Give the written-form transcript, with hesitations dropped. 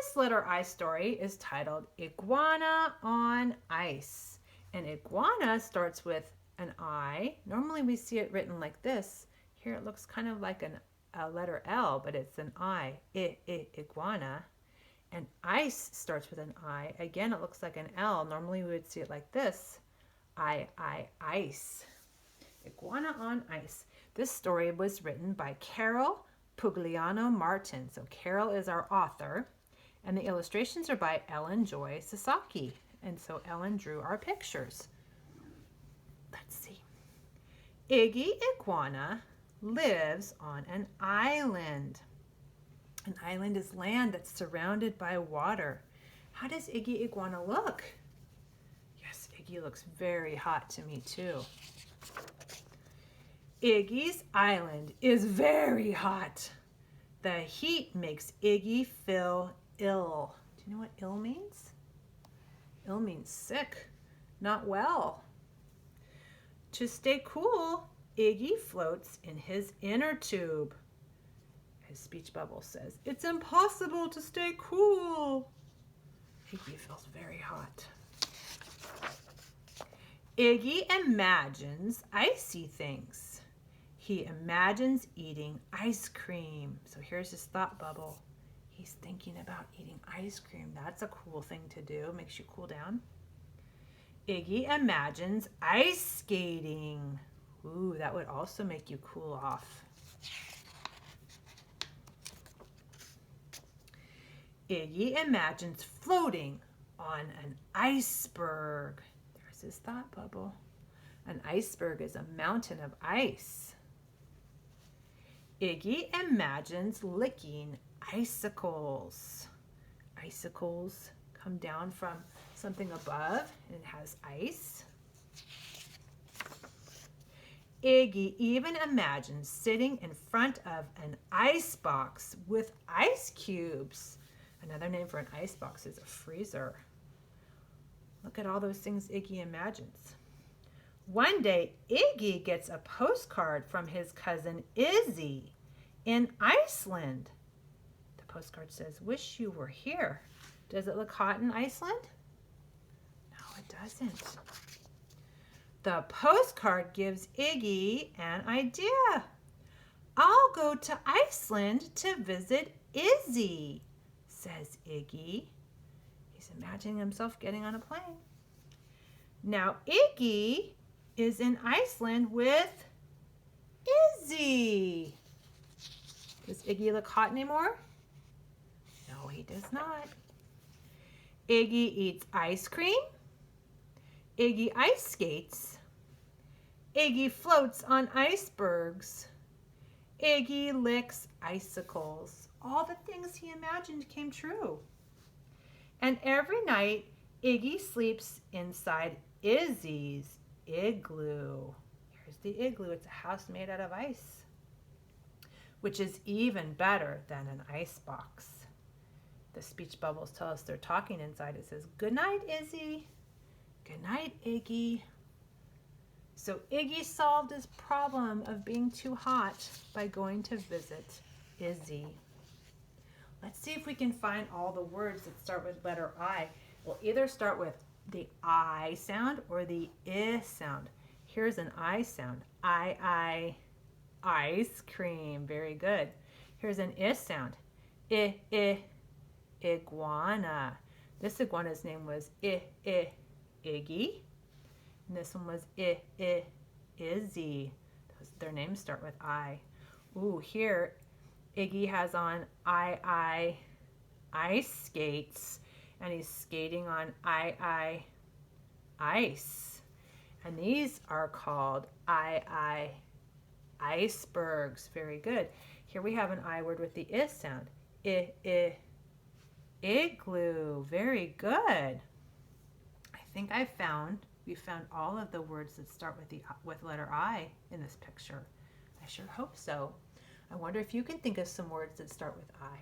This letter I story is titled Iguana on Ice. And iguana starts with an I. Normally we see it written like this. Here it looks kind of like a letter L, but it's an I. Iguana. And ice starts with an I. Again, it looks like an L. Normally we would see it like this. Ice. Iguana on Ice. This story was written by Carol Pugliano Martin. So Carol is our author. And the illustrations are by Ellen Joy Sasaki. And so Ellen drew our pictures. Let's see. Iggy Iguana lives on an island. An island is land that's surrounded by water. How does Iggy Iguana look? Yes, Iggy looks very hot to me too. Iggy's island is very hot. The heat makes Iggy feel ill. Do you know what ill means? Ill means sick, not well. To stay cool, Iggy floats in his inner tube. His speech bubble says, "It's impossible to stay cool." Iggy feels very hot. Iggy imagines icy things. He imagines eating ice cream. So here's his thought bubble. He's thinking about eating ice cream. That's a cool thing to do. Makes you cool down. Iggy imagines ice skating. Ooh, that would also make you cool off. Iggy imagines floating on an iceberg. There's his thought bubble. An iceberg is a mountain of ice. Iggy imagines licking icicles. Icicles come down from something above and it has ice. Iggy even imagines sitting in front of an ice box with ice cubes. Another name for an ice box is a freezer. Look at all those things Iggy imagines. One day, Iggy gets a postcard from his cousin Izzy in Iceland. The postcard says, "Wish you were here." Does it look hot in Iceland? No, it doesn't. The postcard gives Iggy an idea. "I'll go to Iceland to visit Izzy," says Iggy. He's imagining himself getting on a plane. Now Iggy is in Iceland with Izzy. Does Iggy look hot anymore? No, he does not. Iggy eats ice cream. Iggy ice skates. Iggy floats on icebergs. Iggy licks icicles. All the things he imagined came true. And every night, Iggy sleeps inside Izzy's igloo. Here's the igloo. It's a house made out of ice, which is even better than an ice box. The speech bubbles tell us they're talking inside. It says, "Good night, Izzy." "Good night, Iggy." So Iggy solved his problem of being too hot by going to visit Izzy. Let's see if we can find all the words that start with letter I. We'll either start with the I sound or the I sound. Here's an I sound. Ice cream. Very good. Here's an I sound. Iguana. This iguana's name was Iggy. And this one was Izzy. Their names start with I. Ooh, here Iggy has on ice skates, and he's skating on ice. And these are called icebergs. Very good. Here we have an I word with the I sound. Igloo. Very good. I think we found all of the words that start with letter I in this picture. I sure hope so. I wonder if you can think of some words that start with I.